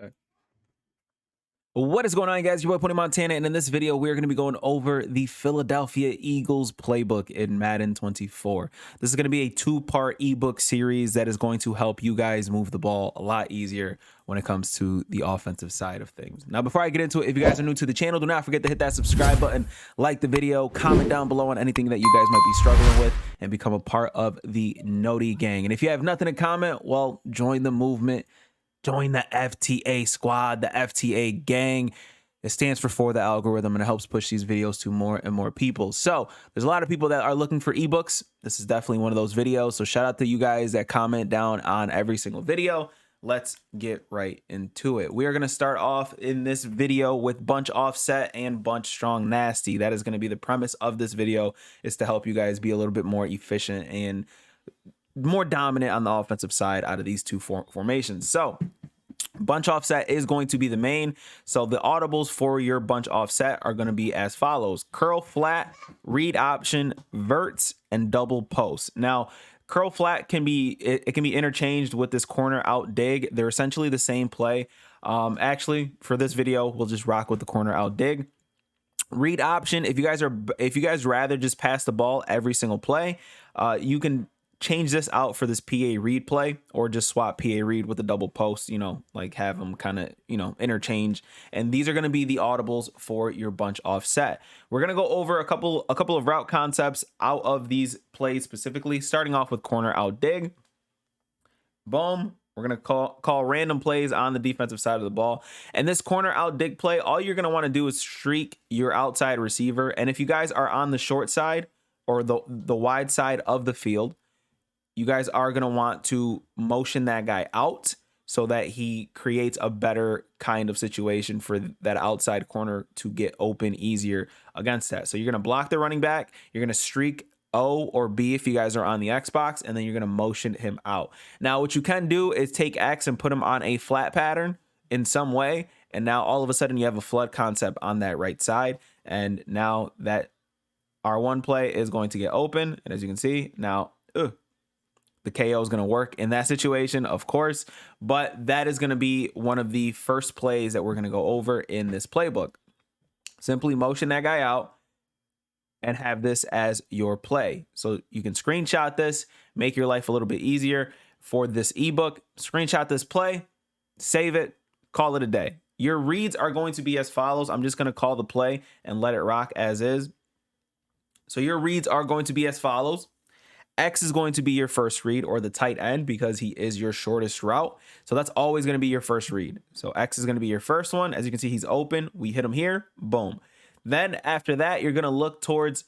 Okay. What is going on, guys? Your boy Pony Montana, and in this video, we're going to be going over the Philadelphia Eagles playbook in Madden 24. This is going to be a two-part ebook series that is going to help you guys move the ball a lot easier when it comes to the offensive side of things. Now, before I get into it, if you guys are new to the channel, do not forget to hit that subscribe button, like the video, comment down below on anything that you guys might be struggling with, and become a part of the Noti gang. And if you have nothing to comment, well, join the movement. Join the FTA squad, the FTA gang. It stands for the algorithm, and it helps push these videos to more and more people. So there's a lot of people that are looking for ebooks. This is definitely one of those videos. So shout out to you guys that comment down on every single video. Let's get right into it. We are going to start off in this video with bunch offset and bunch strong nasty. That is going to be the premise of this video, is to help you guys be a little bit more efficient and more dominant on the offensive side out of these two formations. So bunch offset is going to be the main. So the audibles for your bunch offset are going to be as follows: curl flat, read option, verts, and double post. Now, curl flat can be interchanged with this corner out dig. They're essentially the same play. Actually, for this video, we'll just rock with the corner out dig. Read option, if you guys rather just pass the ball every single play, you can change this out for this PA read play, or just swap PA read with the double post, like have them kind of, interchange. And these are going to be the audibles for your bunch offset. We're going to go over a couple of route concepts out of these plays specifically, starting off with corner out dig. Boom. We're going to call random plays on the defensive side of the ball. And this corner out dig play, all you're going to want to do is streak your outside receiver. And if you guys are on the short side or the wide side of the field, you guys are going to want to motion that guy out so that he creates a better kind of situation for that outside corner to get open easier against that. So you're going to block the running back. You're going to streak O or B if you guys are on the Xbox, and then you're going to motion him out. Now, what you can do is take X and put him on a flat pattern in some way. And now all of a sudden you have a flood concept on that right side. And now that R1 play is going to get open. And as you can see now, the KO is going to work in that situation, of course, but that is going to be one of the first plays that we're going to go over in this playbook. Simply motion that guy out and have this as your play. So you can screenshot this, make your life a little bit easier for this ebook. Screenshot this play, save it, call it a day. Your reads are going to be as follows. I'm just going to call the play and let it rock as is. So your reads are going to be as follows. X is going to be your first read, or the tight end, because he is your shortest route. So that's always going to be your first read. So X is going to be your first one. As you can see, he's open. We hit him here. Boom. Then after that, you're going to look towards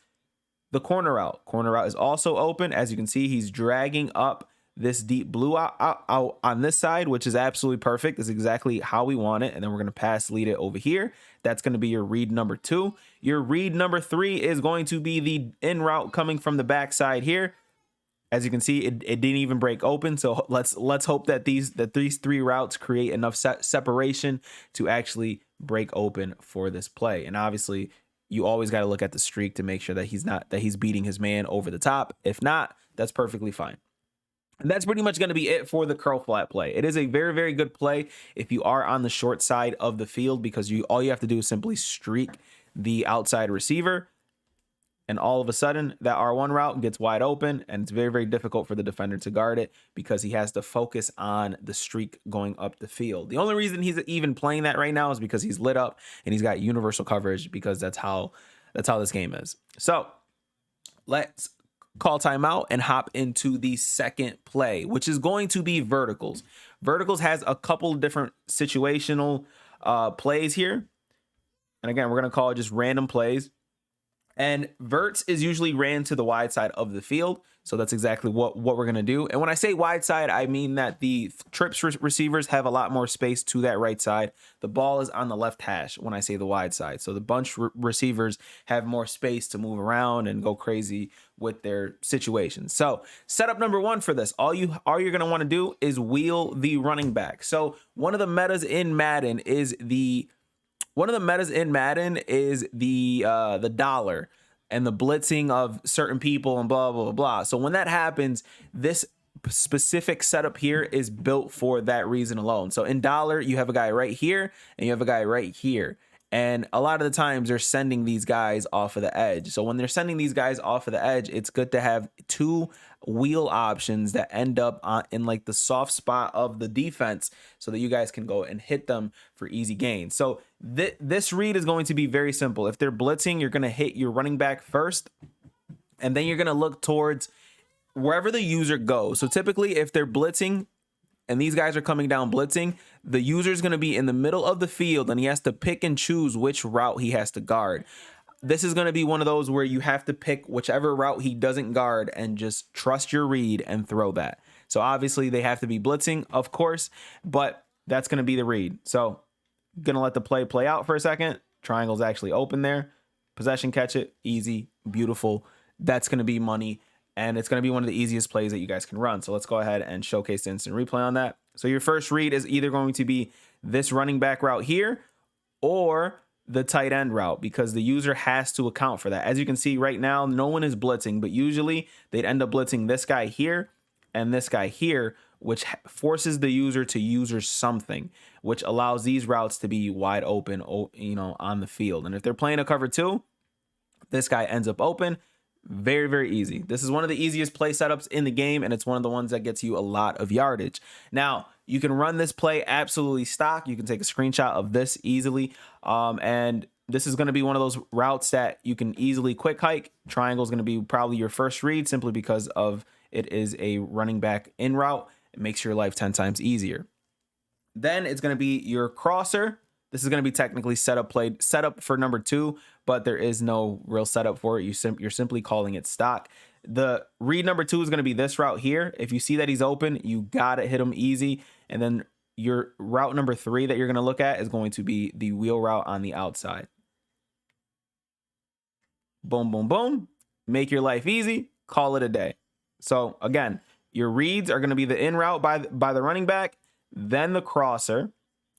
the corner route. Corner route is also open. As you can see, he's dragging up this deep blue out on this side, which is absolutely perfect. That's exactly how we want it. And then we're going to pass lead it over here. That's going to be your read number 2. Your read number 3 is going to be the in route coming from the backside here. As you can see, it didn't even break open. So let's hope that these three routes create enough separation to actually break open for this play. And obviously, you always got to look at the streak to make sure that he's beating his man over the top. If not, that's perfectly fine. And that's pretty much going to be it for the curl flat play. It is a very, very good play if you are on the short side of the field, because all you have to do is simply streak the outside receiver. And all of a sudden, that R1 route gets wide open, and it's very, very difficult for the defender to guard it because he has to focus on the streak going up the field. The only reason he's even playing that right now is because he's lit up and he's got universal coverage, because that's how this game is. So let's call timeout and hop into the second play, which is going to be verticals. Verticals has a couple different situational plays here. And again, we're going to call it just random plays. And verts is usually ran to the wide side of the field. So that's exactly what we're going to do. And when I say wide side, I mean that the trips receivers have a lot more space to that right side. The ball is on the left hash when I say the wide side. So the bunch receivers have more space to move around and go crazy with their situations. So setup number 1 for this, all you're going to want to do is wheel the running back. So one of the metas in Madden is the dollar and the blitzing of certain people and blah, blah, blah, blah. So when that happens, this specific setup here is built for that reason alone. So in dollar, you have a guy right here and you have a guy right here. And a lot of the times they're sending these guys off of the edge. So when they're sending these guys off of the edge, it's good to have two wheel options that end up in like the soft spot of the defense so that you guys can go and hit them for easy gains. So this read is going to be very simple. If they're blitzing, you're going to hit your running back first, and then you're going to look towards wherever the user goes. So typically if they're blitzing and these guys are coming down blitzing, the user is going to be in the middle of the field and he has to pick and choose which route he has to guard. This is going to be one of those where you have to pick whichever route he doesn't guard and just trust your read and throw that. So obviously they have to be blitzing, of course, but that's going to be the read. So going to let the play out for a second. Triangle's actually open there. Possession, catch it, easy, beautiful. That's going to be money. And it's going to be one of the easiest plays that you guys can run. So let's go ahead and showcase the instant replay on that. So your first read is either going to be this running back route here or the tight end route, because the user has to account for that. As you can see right now, no one is blitzing, but usually they'd end up blitzing this guy here and this guy here, which forces the user to user something, which allows these routes to be wide open, you know, on the field. And if they're playing a cover two, this guy ends up open. Very, very easy. This is one of the easiest play setups in the game, and it's one of the ones that gets you a lot of yardage. Now, you can run this play absolutely stock. You can take a screenshot of this easily. And this is going to be one of those routes that you can easily quick hike. Triangle is going to be probably your first read simply because of it is a running back in route. It makes your life 10 times easier. Then it's going to be your crosser. This is going to be technically set up for number two, but there is no real setup for it. You're simply calling it stock. The read number two is going to be this route here. If you see that he's open, you got to hit him easy. And then your route number three that you're going to look at is going to be the wheel route on the outside. Boom, boom, boom. Make your life easy. Call it a day. So again, your reads are going to be the in route by the running back, then the crosser.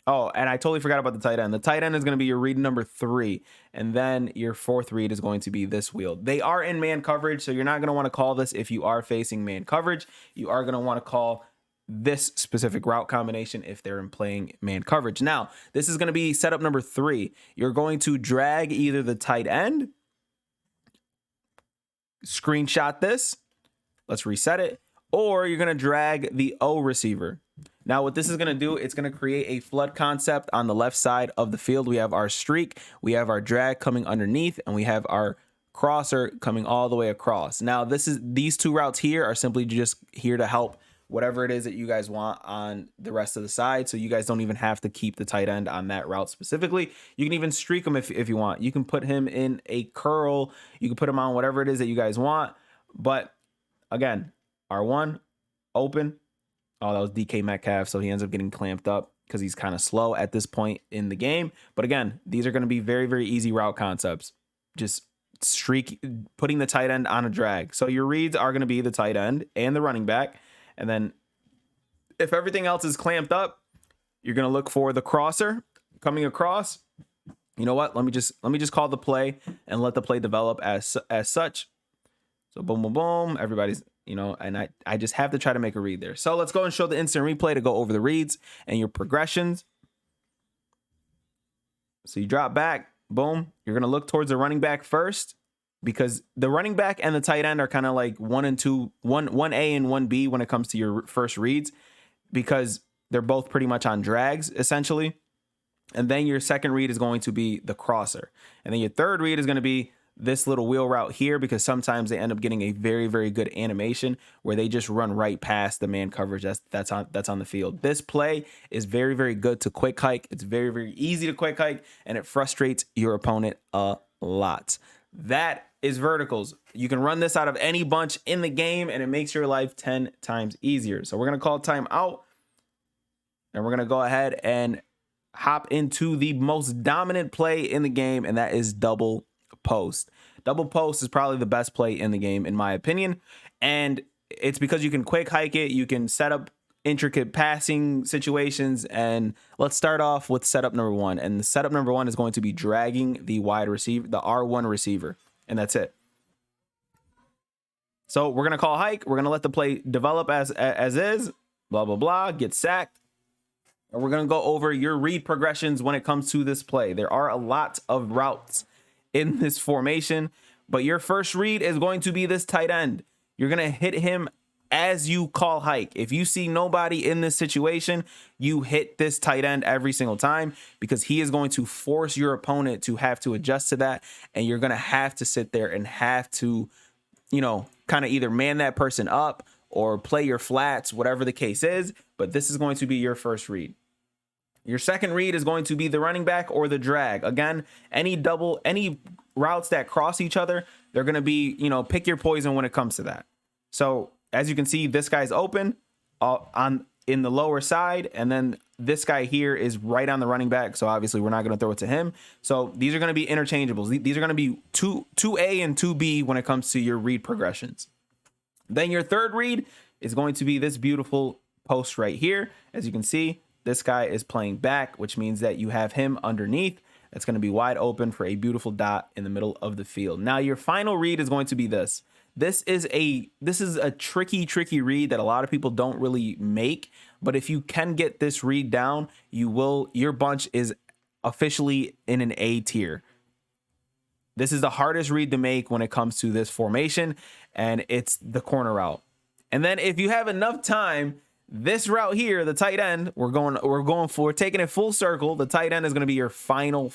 Oh, and I totally forgot about the tight end. The tight end is going to be your read number three. And then your fourth read is going to be this wheel. They are in man coverage, so you're not going to want to call this if you are facing man coverage. You are going to want to call this specific route combination if they're in playing man coverage. Now, this is going to be setup number three. You're going to drag either the tight end, screenshot this, let's reset it, or you're going to drag the O receiver. Now, what this is going to do, it's going to create a flood concept on the left side of the field. We have our streak, we have our drag coming underneath, and we have our crosser coming all the way across. Now, these two routes here are simply just here to help whatever it is that you guys want on the rest of the side. So you guys don't even have to keep the tight end on that route specifically. You can even streak him if you want. You can put him in a curl. You can put him on whatever it is that you guys want. But again, R1, open. Oh, that was DK Metcalf, so he ends up getting clamped up because he's kind of slow at this point in the game. But again, these are going to be very, very easy route concepts. Just putting the tight end on a drag. So your reads are going to be the tight end and the running back. And then if everything else is clamped up, you're going to look for the crosser coming across. You know what? Let me just call the play and let the play develop as such. So boom, boom, boom. Everybody's, you know, and I just have to try to make a read there. So let's go and show the instant replay to go over the reads and your progressions. So you drop back, boom. You're going to look towards the running back first, because the running back and the tight end are kind of like 1 and 2, 1A and 1B when it comes to your first reads, because they're both pretty much on drags essentially. And then your second read is going to be the crosser. And then your third read is going to be this little wheel route here, because sometimes they end up getting a very, very good animation where they just run right past the man coverage that's on the field. This play is very, very good to quick hike. It's very, very easy to quick hike, and it frustrates your opponent a lot. That is verticals. You can run this out of any bunch in the game, and it makes your life 10 times easier. So we're going to call time out, and we're going to go ahead and hop into the most dominant play in the game, and that is double post. Double post is probably the best play in the game, in my opinion. And it's because you can quick hike it. You can set up intricate passing situations. And let's start off with setup number one. And the setup number one is going to be dragging the wide receiver, the R1 receiver. And that's it. So we're going to call hike. We're going to let the play develop as is, blah, blah, blah, get sacked. And we're going to go over your read progressions when it comes to this play. There are a lot of routes in this formation, but your first read is going to be this tight end. You're going to hit him as you call hike. If you see nobody in this situation, you hit this tight end every single time, because he is going to force your opponent to have to adjust to that. And you're going to have to sit there and have to, you know, kind of either man that person up or play your flats, whatever the case is. But this is going to be your first read. Your second read is going to be the running back or the drag. Again, any routes that cross each other, they're going to be, you know, pick your poison when it comes to that. So as you can see, this guy's open in the lower side, and then this guy here is right on the running back. So obviously we're not going to throw it to him. So these are going to be interchangeables. These are going to be 2A and 2B when it comes to your read progressions. Then your third read is going to be this beautiful post right here. As you can see, this guy is playing back, which means that you have him underneath. That's going to be wide open for a beautiful dot in the middle of the field. Now your final read is going to be this. This is a tricky read that a lot of people don't really make, but if you can get this read down, your bunch is officially in an A tier. This is the hardest read to make when it comes to this formation, and it's the corner route. And then if you have enough time, this route here, the tight end, we're taking it full circle. The tight end is going to be your final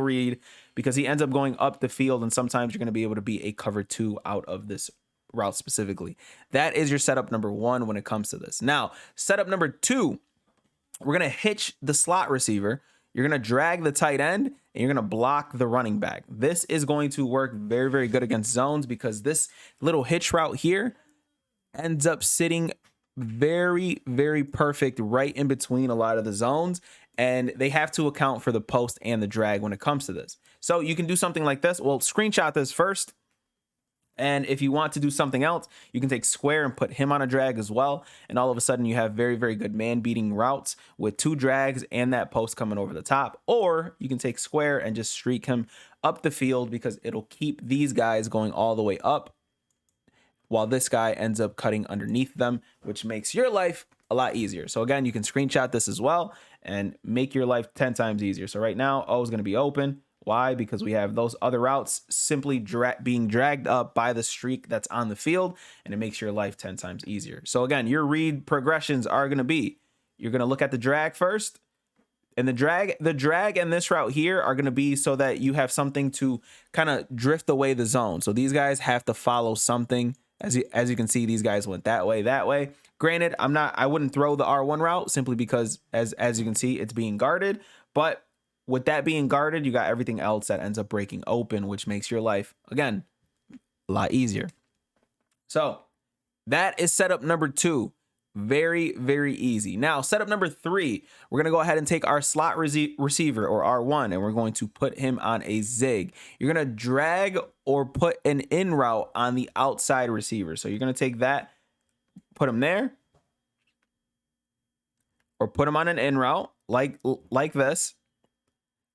read, because he ends up going up the field, and sometimes you're going to be able to be a cover 2 out of this route specifically. That is your setup number 1 when it comes to this. Now, setup number 2, we're going to hitch the slot receiver. You're going to drag the tight end, and you're going to block the running back. This is going to work very, very good against zones, because this little hitch route here ends up sitting very, very perfect right in between a lot of the zones, and they have to account for the post and the drag when it comes to this. So you can do something like this. Well, screenshot this first, and if you want to do something else, you can take square and put him on a drag as well, and all of a sudden you have very, very good man beating routes with 2 drags and that post coming over the top. Or you can take square and just streak him up the field, because it'll keep these guys going all the way up, while this guy ends up cutting underneath them, which makes your life a lot easier. So again, you can screenshot this as well and make your life 10 times easier. So right now, O is going to be open. Why? Because we have those other routes simply being dragged up by the streak that's on the field, and it makes your life 10 times easier. So again, your read progressions are going to be, you're going to look at the drag first, and the drag and this route here are going to be so that you have something to kind of drift away the zone. So these guys have to follow something. As you can see, these guys went that way. Granted, I wouldn't throw the R1 route, simply because as you can see, it's being guarded. But with that being guarded, you got everything else that ends up breaking open, which makes your life, again, a lot easier. So that is setup number 2. Very, very easy. Now, setup number 3, we're going to go ahead and take our slot receiver, or R1, and we're going to put him on a zig. You're going to drag or put an in route on the outside receiver. So you're going to take that, put him there, or put him on an in route like this.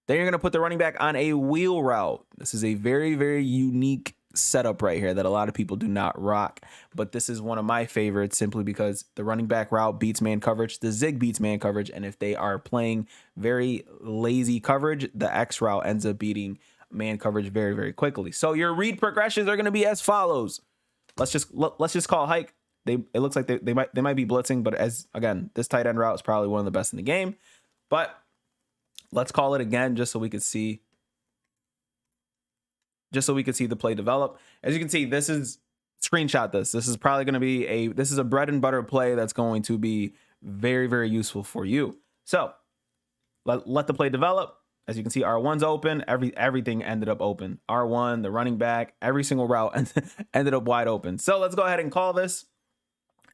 Then you're going to put the running back on a wheel route. This is a very, very unique setup right here that a lot of people do not rock, but this is one of my favorites, simply because the running back route beats man coverage, the zig beats man coverage, and if they are playing very lazy coverage, the X route ends up beating man coverage very, very quickly. So your read progressions are going to be as follows. Let's just call hike. It looks like they might be blitzing, but again, this tight end route is probably one of the best in the game. But let's call it again, just so we could see the play develop. As you can see, this is screenshot this. This is probably going to be a bread and butter play that's going to be very, very useful for you. So let the play develop. As you can see, R1's open. Everything ended up open. R1, the running back, every single route ended up wide open. So let's go ahead and call this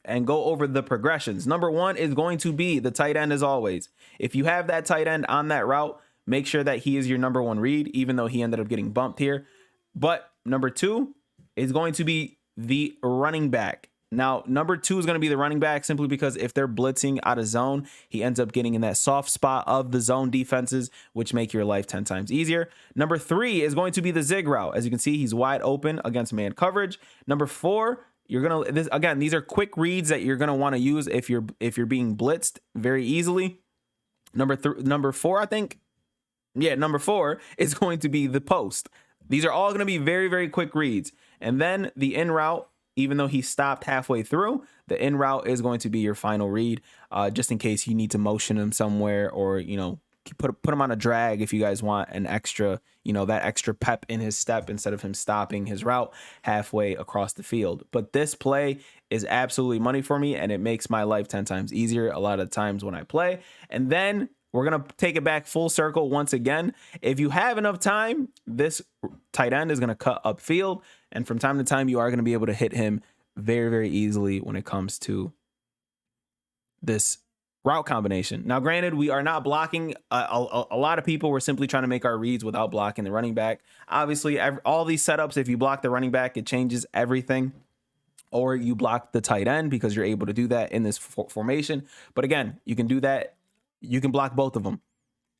and go over the progressions. Number 1 is going to be the tight end, as always. If you have that tight end on that route, make sure that he is your number 1 read, even though he ended up getting bumped here. But number 2 is going to be the running back. Now, number 2 is going to be the running back, simply because if they're blitzing out of zone, he ends up getting in that soft spot of the zone defenses, which make your life 10 times easier. Number 3 is going to be the zig route. As you can see, he's wide open against man coverage. Number 4, you're going to, again, these are quick reads that you're going to want to use if you're being blitzed very easily. Number 4, I think. Yeah, number 4 is going to be the post. These are all going to be very, very quick reads. And then the in route, even though he stopped halfway through, the in route is going to be your final read, just in case you need to motion him somewhere, or, you know, put him on a drag if you guys want an extra, you know, that extra pep in his step instead of him stopping his route halfway across the field. But this play is absolutely money for me, and it makes my life 10 times easier a lot of times when I play. And then we're going to take it back full circle once again. If you have enough time, this tight end is going to cut upfield, and from time to time, you are going to be able to hit him very, very easily when it comes to this route combination. Now, granted, we are not blocking. A lot of people were simply trying to make our reads without blocking the running back. Obviously, all these setups, if you block the running back, it changes everything. Or you block the tight end, because you're able to do that in this formation. But again, you can do that. You can block both of them.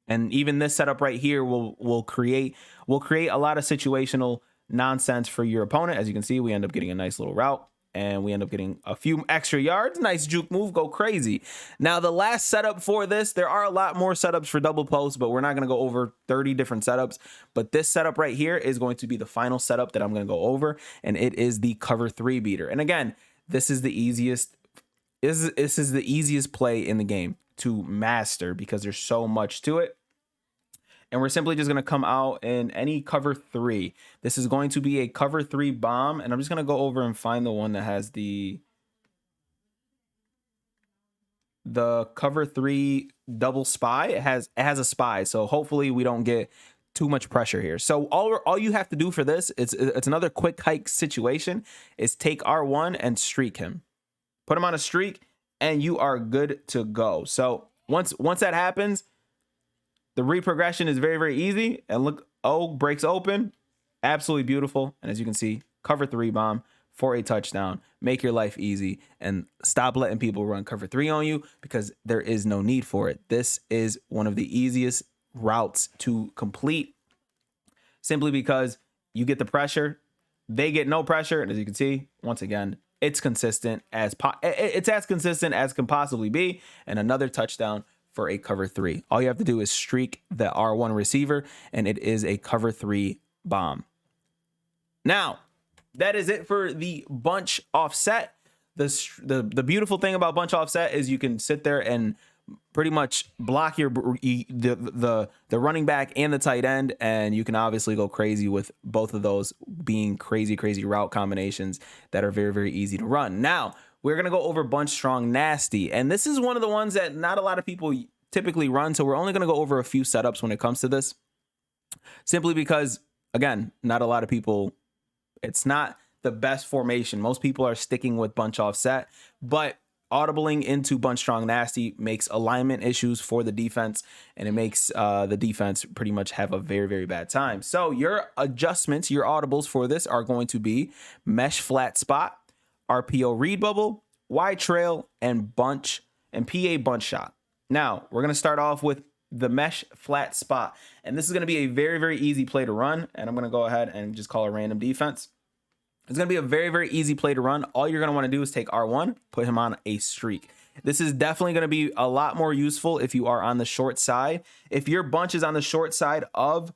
And even this setup right here will create a lot of situational nonsense for your opponent. As you can see, we end up getting a nice little route, and we end up getting a few extra yards. Nice juke move, go crazy. Now, the last setup for this, there are a lot more setups for double post, but we're not going to go over 30 different setups. But this setup right here is going to be the final setup that I'm going to go over, and it is the cover 3 beater. And again, this is the easiest. This is the easiest play in the game to master, because there's so much to it. And we're simply just going to come out in any cover 3. This is going to be a cover 3 bomb. And I'm just going to go over and find the one that has the cover 3 double spy. It has a spy. So hopefully we don't get too much pressure here. So all you have to do for this, it's another quick hike situation, is take R1 and streak him. Put him on a streak, and you are good to go. So once that happens, the read progression is very, very easy. And look, breaks open. Absolutely beautiful. And as you can see, cover 3 bomb for a touchdown. Make your life easy, and stop letting people run cover 3 on you, because there is no need for it. This is one of the easiest routes to complete, simply because you get the pressure, they get no pressure. And as you can see, once again, it's consistent as consistent as can possibly be. And another touchdown for a cover 3. All you have to do is streak the R1 receiver, and it is a cover 3 bomb. Now, that is it for the bunch offset. The beautiful thing about bunch offset is you can sit there and pretty much block the running back and the tight end, and you can obviously go crazy with both of those being crazy route combinations that are very, very easy to run. Now, we're going to go over bunch strong nasty, and this is one of the ones that not a lot of people typically run, so we're only going to go over a few setups when it comes to this, simply because, again, not a lot of people, it's not the best formation. Most people are sticking with bunch offset, but audibling into bunch strong nasty makes alignment issues for the defense, and it makes the defense pretty much have a very, very bad time. So your adjustments, your audibles for this are going to be mesh flat spot, RPO read bubble, wide trail, and bunch and PA bunch shot. Now we're going to start off with the mesh flat spot, and this is going to be a very, very easy play to run. And I'm going to go ahead and just call a random defense. It's going to be a very, very easy play to run. All you're going to want to do is take R1, put him on a streak. This is definitely going to be a lot more useful if you are on the short side. If your bunch is on the short side of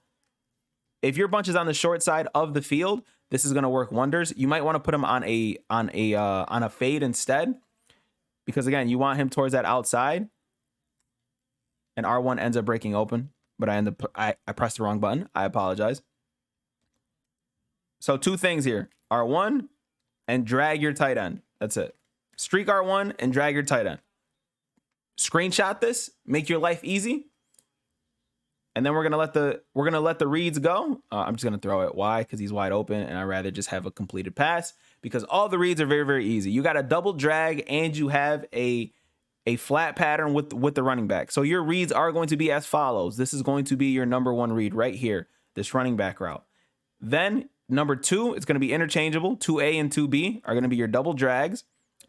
the field, this is going to work wonders. You might want to put him on a fade instead, because again, you want him towards that outside. And R1 ends up breaking open, but I pressed the wrong button. I apologize. So 2 things here. R1 and drag your tight end. That's it. Streak R1 and drag your tight end. Screenshot this, make your life easy. And then we're gonna let the reads go. I'm just gonna throw it. Why? Because he's wide open, and I'd rather just have a completed pass, because all the reads are very, very easy. You got a double drag, and you have a flat pattern with the running back. So your reads are going to be as follows. This is going to be your number 1 read right here, this running back route. Then number 2, it's going to be interchangeable. 2A and 2B are going to be your double drags.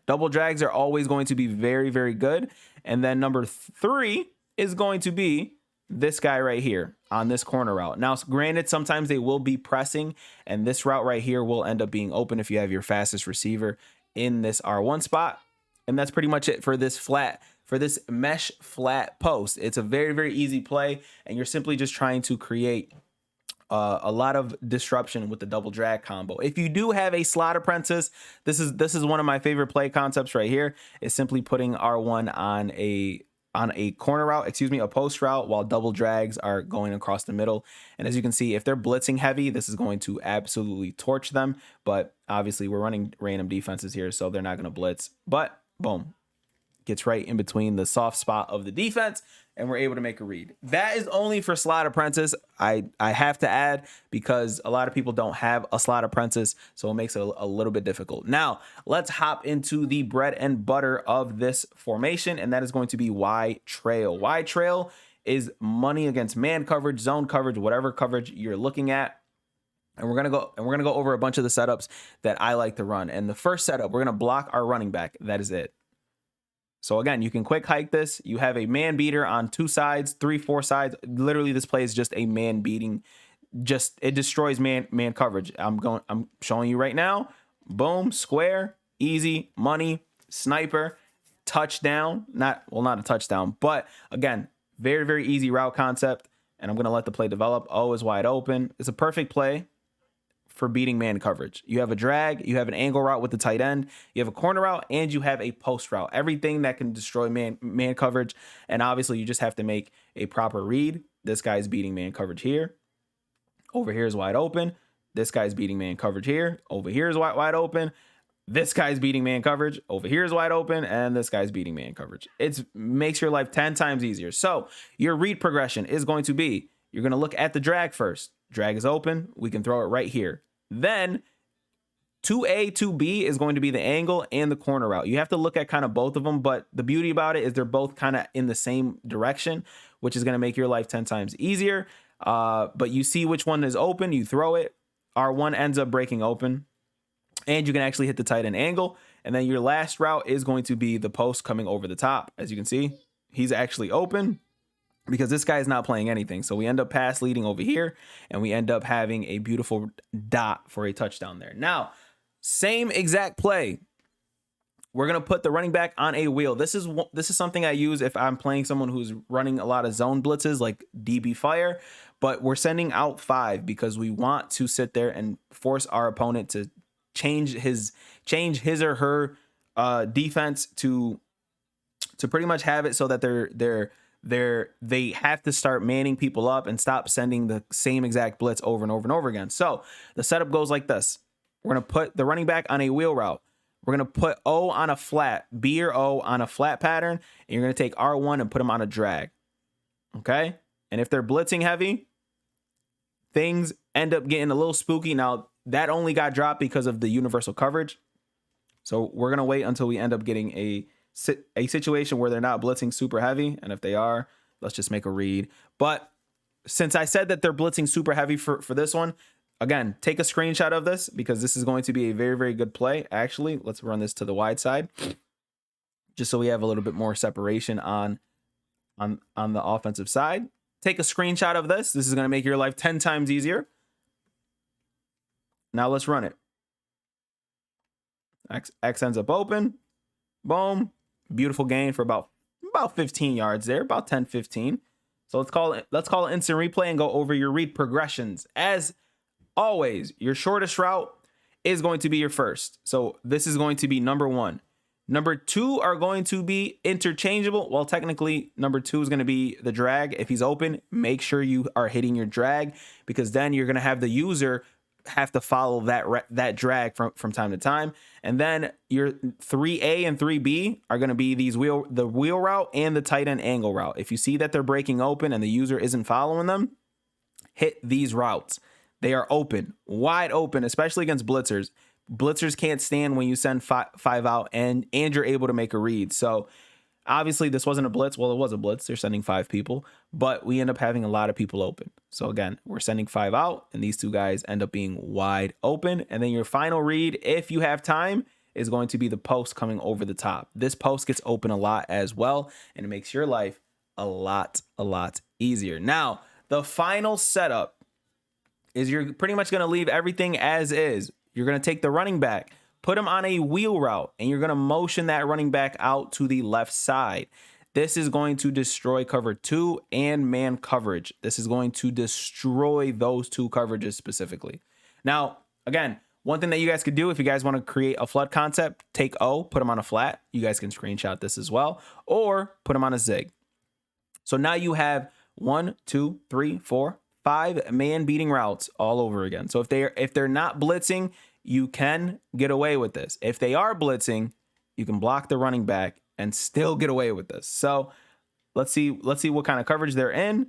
Double drags are always going to be very, very good. And then number 3 is going to be this guy right here on this corner route. Now, granted, sometimes they will be pressing, and this route right here will end up being open if you have your fastest receiver in this R1 spot. And that's pretty much it for this mesh flat post. It's a very, very easy play, and you're simply just trying to create a lot of disruption with the double drag combo. If you do have a slot apprentice, this is one of my favorite play concepts right here. Is simply putting R1 on a corner route, a post route, while double drags are going across the middle. And as you can see, if they're blitzing heavy, this is going to absolutely torch them. But obviously, we're running random defenses here, so they're not going to blitz. But boom, gets right in between the soft spot of the defense, and we're able to make a read. That is only for slot apprentice. I have to add, because a lot of people don't have a slot apprentice, so it makes it a little bit difficult. Now, let's hop into the bread and butter of this formation, and that is going to be Y trail. Y trail is money against man coverage, zone coverage, whatever coverage you're looking at. And we're gonna go over a bunch of the setups that I like to run. And the first setup, we're gonna block our running back. That is it. So again, you can quick hike this. You have a man beater on 2 sides, 3, 4 sides. Literally, this play is just a man beating. It destroys man coverage. I'm showing you right now. Boom, square, easy, money, sniper, touchdown. Not a touchdown, but again, very, very easy route concept. And I'm gonna let the play develop. O is wide open. It's a perfect play for beating man coverage. You have a drag, you have an angle route with the tight end, you have a corner route, and you have a post route. Everything that can destroy man coverage. And obviously, you just have to make a proper read. This guy's beating man coverage here. Over here is wide open. This guy's beating man coverage here. Over here is wide open. This guy's beating man coverage. Over here is wide open. And this guy's beating man coverage. It makes your life 10 times easier. So your read progression is going to be, you're going to look at the drag first. Drag is open. We can throw it right here. Then 2A, 2B is going to be the angle and the corner route. You have to look at kind of both of them, but the beauty about it is they're both kind of in the same direction, which is going to make your life 10 times easier. But you see which one is open, you throw it. R1 ends up breaking open, and you can actually hit the tight end angle. And then your last route is going to be the post coming over the top. As you can see, he's actually open, because this guy is not playing anything. So we end up pass leading over here, and we end up having a beautiful dot for a touchdown there. Now, same exact play. We're going to put the running back on a wheel. This is something I use if I'm playing someone who's running a lot of zone blitzes like DB Fire, but we're sending out 5 because we want to sit there and force our opponent to change his or her defense to pretty much have it so that they have to start manning people up and stop sending the same exact blitz over and over and over again. So the setup goes like this. We're going to put the running back on a wheel route. We're going to put O on a flat, B or O on a flat pattern, and you're going to take R1 and put them on a drag. Okay? And if they're blitzing heavy, things end up getting a little spooky. Now, that only got dropped because of the universal coverage. So we're going to wait until we end up getting a situation where they're not blitzing super heavy. And if they are, let's just make a read. But since I said that they're blitzing super heavy for this one, again, take a screenshot of this, because this is going to be a very, very good play. Actually, let's run this to the wide side, just so we have a little bit more separation on the offensive side. Take a screenshot of this. This is going to make your life 10 times easier. Now let's run it. X ends up open. Boom. Beautiful gain for about 15 yards there, about 10, 15. So let's call it instant replay and go over your read progressions. As always, your shortest route is going to be your first. So this is going to be number 1. Number 2 are going to be interchangeable. Well, technically, number 2 is going to be the drag. If he's open, make sure you are hitting your drag, because then you're going to have the user have to follow that drag from time to time. And then your 3A and 3B are going to be the wheel route and the tight end angle route. If you see that they're breaking open and the user isn't following them, hit these routes. They are open, wide open, especially against blitzers. Blitzers can't stand when you send five out and you're able to make a read. So obviously this wasn't a blitz. Well, it was a blitz. They're sending 5 people, but we end up having a lot of people open. So again, we're sending 5 out, and these 2 guys end up being wide open. And then your final read, if you have time, is going to be the post coming over the top. This post gets open a lot as well, and it makes your life a lot easier. Now, the final setup is you're pretty much going to leave everything as is. You're going to take the running back, put him on a wheel route, and you're going to motion that running back out to the left side. This is going to destroy cover 2 and man coverage. This is going to destroy those two coverages specifically. Now, again, one thing that you guys could do if you guys want to create a flood concept, take O, put them on a flat. You guys can screenshot this as well, or put them on a zig. So now you have 1, 2, 3, 4, 5 man beating routes all over again. So if they're not blitzing, you can get away with this. If they are blitzing, you can block the running back and still get away with this. So let's see what kind of coverage they're in.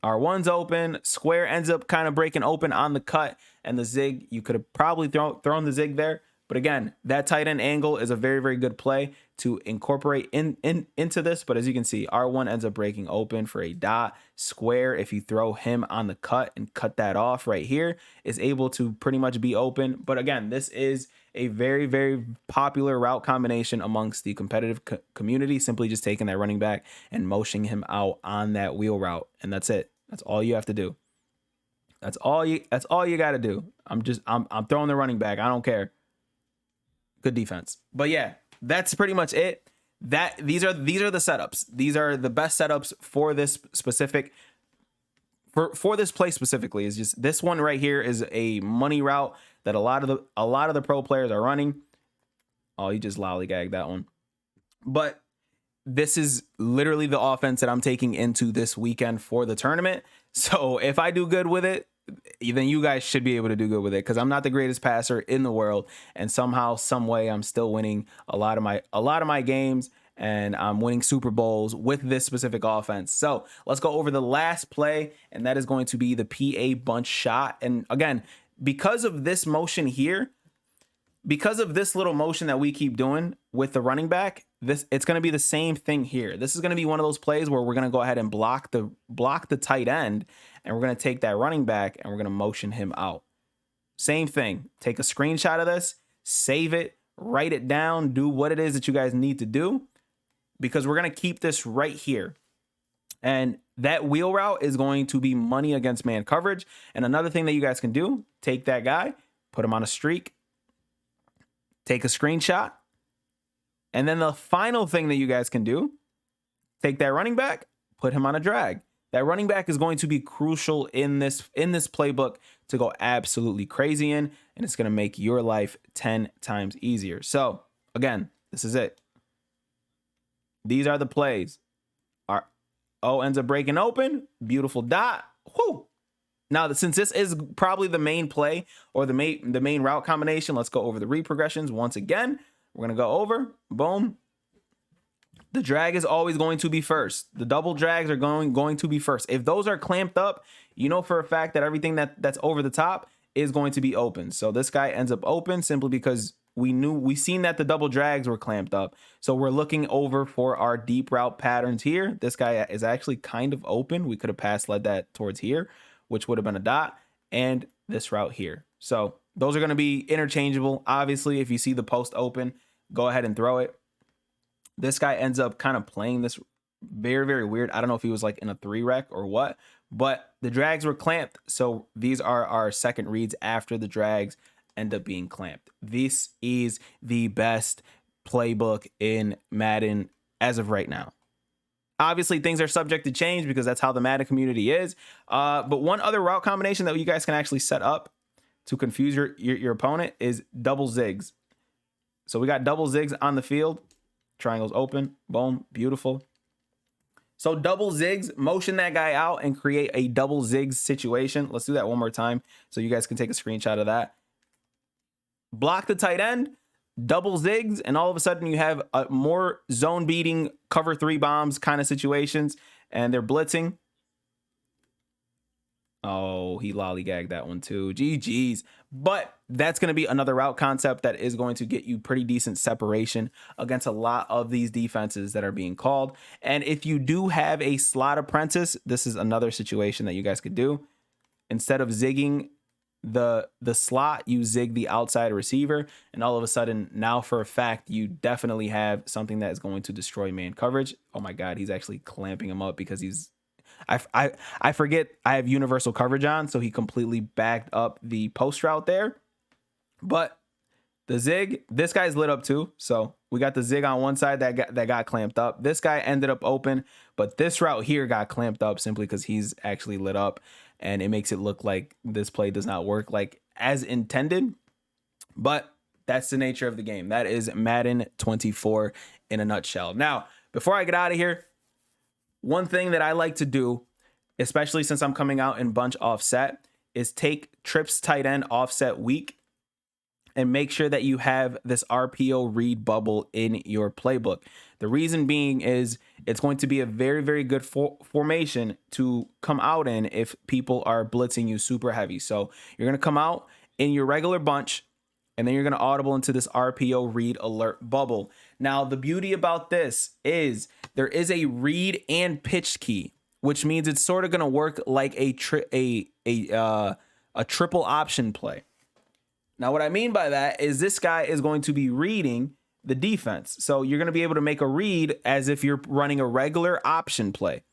R1's open, square ends up kind of breaking open on the cut, and the zig, you could have probably thrown the zig there. But again, that tight end angle is a very good play to incorporate into this. But as you can see, R1 ends up breaking open for a dot. Square, if you throw him on the cut and cut that off right here, is able to pretty much be open. But again, this is a very popular route combination amongst the competitive community, simply just taking that running back and motioning him out on that wheel route. And that's it. That's all you have to do. That's all you got to do. I'm throwing the running back. I don't care. Good defense. But yeah, that's pretty much it. These are the setups. These are the best setups for this specific for this play specifically. Is just this one right here is a money route that a lot of the pro players are running. Oh, you just lollygagged that one. But this is literally the offense that I'm taking into this weekend for the tournament. So if I do good with it, then you guys should be able to do good with it, because I'm not the greatest passer in the world, and somehow, some way, I'm still winning a lot of my games, and I'm winning Super Bowls with this specific offense. So let's go over the last play, and that is going to be the PA bunch shot. And again, because of this motion here, because of this little motion that we keep doing with the running back, it's going to be the same thing here. This is going to be one of those plays where we're going to go ahead and block the tight end, and we're going to take that running back and we're going to motion him out. Same thing. Take a screenshot of this, save it, write it down, do what it is that you guys need to do, because we're going to keep this right here. And that wheel route is going to be money against man coverage. And another thing that you guys can do, take that guy, put him on a streak, take a screenshot. And then the final thing that you guys can do, take that running back, put him on a drag. That running back is going to be crucial in this playbook to go absolutely crazy in, and it's going to make your life 10 times easier. So again, this is it. These are the plays. Our O ends up breaking open. Beautiful dot. Whoo! Now, since this is probably the main play or the main route combination, let's go over the read progressions once again. We're going to go over. Boom. The drag is always going to be first. The double drags are going to be first. If those are clamped up, you know for a fact that everything that's over the top is going to be open. So this guy ends up open simply because we seen that the double drags were clamped up. So we're looking over for our deep route patterns here. This guy is actually kind of open. We could have led that towards here, which would have been a dot, and this route here. So those are going to be interchangeable. Obviously, if you see the post open, go ahead and throw it. This guy ends up kind of playing this very weird. I don't know if he was like in a 3-rec or what, but the drags were clamped. So these are our second reads after the drags end up being clamped. This is the best playbook in Madden as of right now. Obviously, things are subject to change because that's how the Madden community is. But one other route combination that you guys can actually set up to confuse your opponent is double zigs. So we got double zigs on the field. Triangles open. Boom. Beautiful. So double zigs, motion that guy out and create a double zigs situation. Let's do that one more time so you guys can take a screenshot of that. Block the tight end, double zigs, and all of a sudden you have a more zone beating cover 3 bombs kind of situations, and they're blitzing. Oh, he lollygagged that one too. GG's. But that's going to be another route concept that is going to get you pretty decent separation against a lot of these defenses that are being called. And if you do have a slot apprentice, this is another situation that you guys could do. Instead of zigging the slot, you zig the outside receiver, and all of a sudden now for a fact you definitely have something that is going to destroy man coverage. Oh my god, he's actually clamping him up because he's I forget I have universal coverage on, so he completely backed up the post route there. But the zig, this guy's lit up too. So we got the zig on one side that got clamped up. This guy ended up open, but this route here got clamped up simply because he's actually lit up, and it makes it look like this play does not work like as intended. But that's the nature of the game. That is Madden 24 in a nutshell. Now, before I get out of here, one thing that I like to do, especially since I'm coming out in bunch offset, is take trips tight end offset week and make sure that you have this RPO read bubble in your playbook. The reason being is it's going to be a very, very good formation to come out in if people are blitzing you super heavy. So you're going to come out in your regular bunch, and then you're going to audible into this RPO read alert bubble. Now, the beauty about this is there is a read and pitch key, which means it's sort of going to work like a triple option play. Now, what I mean by that is this guy is going to be reading the defense. So you're going to be able to make a read as if you're running a regular option play.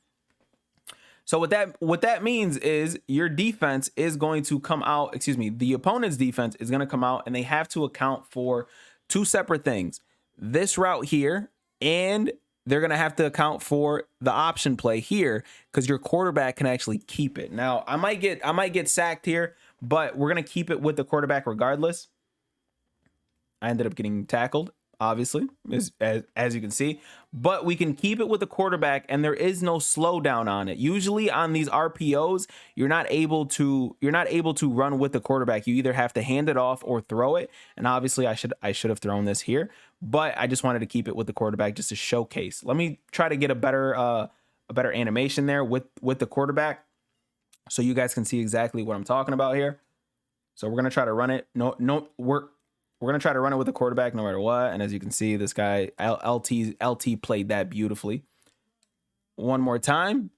So what that means is your defense is going to come out, the opponent's defense is going to come out, and they have to account for two separate things. This route here, and they're going to have to account for the option play here, because your quarterback can actually keep it. Now, I might get sacked here, but we're going to keep it with the quarterback regardless. I ended up getting tackled, obviously, as you can see, but we can keep it with the quarterback, and there is no slowdown on it. Usually on these RPOs, you're not able to run with the quarterback. You either have to hand it off or throw it. And obviously I should have thrown this here, but I just wanted to keep it with the quarterback just to showcase. Let me try to get a better animation there with the quarterback, so you guys can see exactly what I'm talking about here. So we're going to try to run it. We're going to try to run it with the quarterback no matter what. And as you can see, this guy, LT played that beautifully. One more time.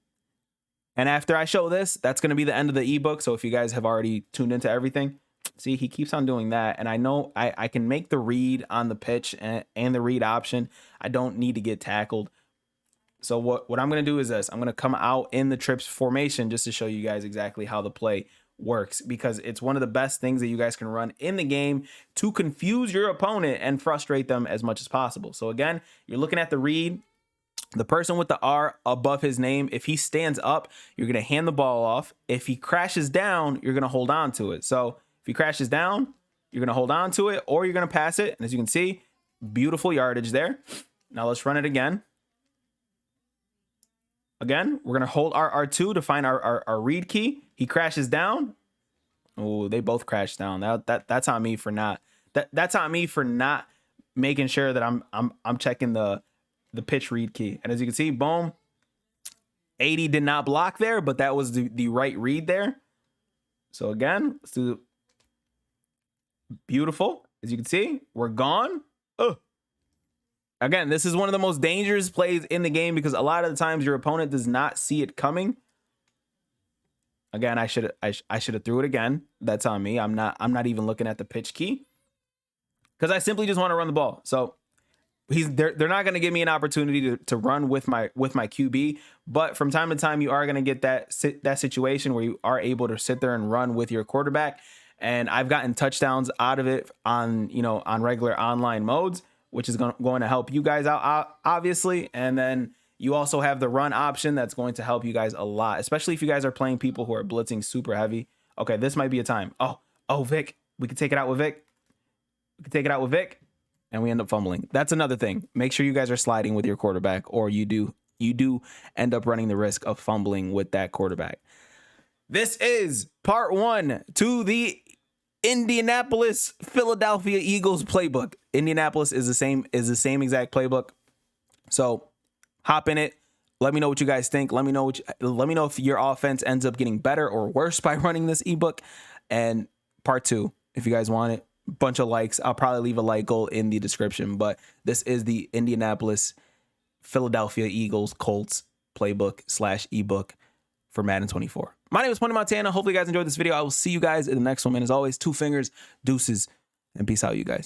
And after I show this, that's going to be the end of the ebook. So if you guys have already tuned into everything, see, he keeps on doing that. And I know I can make the read on the pitch and the read option. I don't need to get tackled. So what I'm going to do is this. I'm going to come out in the trips formation just to show you guys exactly how the play works, because it's one of the best things that you guys can run in the game to confuse your opponent and frustrate them as much as possible. So again, you're looking at the read, the person with the R above his name. If he stands up, you're going to hand the ball off. If he crashes down, you're going to hold on to it. So if he crashes down, you're going to hold on to it, or you're going to pass it. And as you can see, beautiful yardage there. Now let's run it again. Again, we're going to hold our R2 to find our read key. He crashes down. Oh, they both crashed down. That's on me for not that's on me for not making sure that I'm checking the pitch read key. And as you can see, boom, 80 did not block there, but that was the right read there. So again, let's do beautiful. As you can see, we're gone. Oh. Again, this is one of the most dangerous plays in the game because a lot of the times your opponent does not see it coming. Again, I should have threw it again. That's on me. I'm not even looking at the pitch key because I simply just want to run the ball. So they're not going to give me an opportunity to run with my QB. But from time to time, you are going to get that situation where you are able to sit there and run with your quarterback. And I've gotten touchdowns out of it on regular online modes, which is going to help you guys out, obviously. And then you also have the run option that's going to help you guys a lot, especially if you guys are playing people who are blitzing super heavy. Okay, this might be a time. Oh, Vic. We can take it out with Vic. And we end up fumbling. That's another thing. Make sure you guys are sliding with your quarterback, or you do end up running the risk of fumbling with that quarterback. This is part 1 to the Indianapolis Philadelphia Eagles playbook. Indianapolis is the same exact playbook. So hop in it. Let me know what you guys think. Let me know if your offense ends up getting better or worse by running this ebook. And part 2, if you guys want it, bunch of likes. I'll probably leave a like goal in the description. But this is the Indianapolis Philadelphia Eagles Colts playbook / ebook for Madden 24. My name is Pony Montana. Hopefully you guys enjoyed this video. I will see you guys in the next one. And as always, 2 fingers, deuces, and peace out, you guys.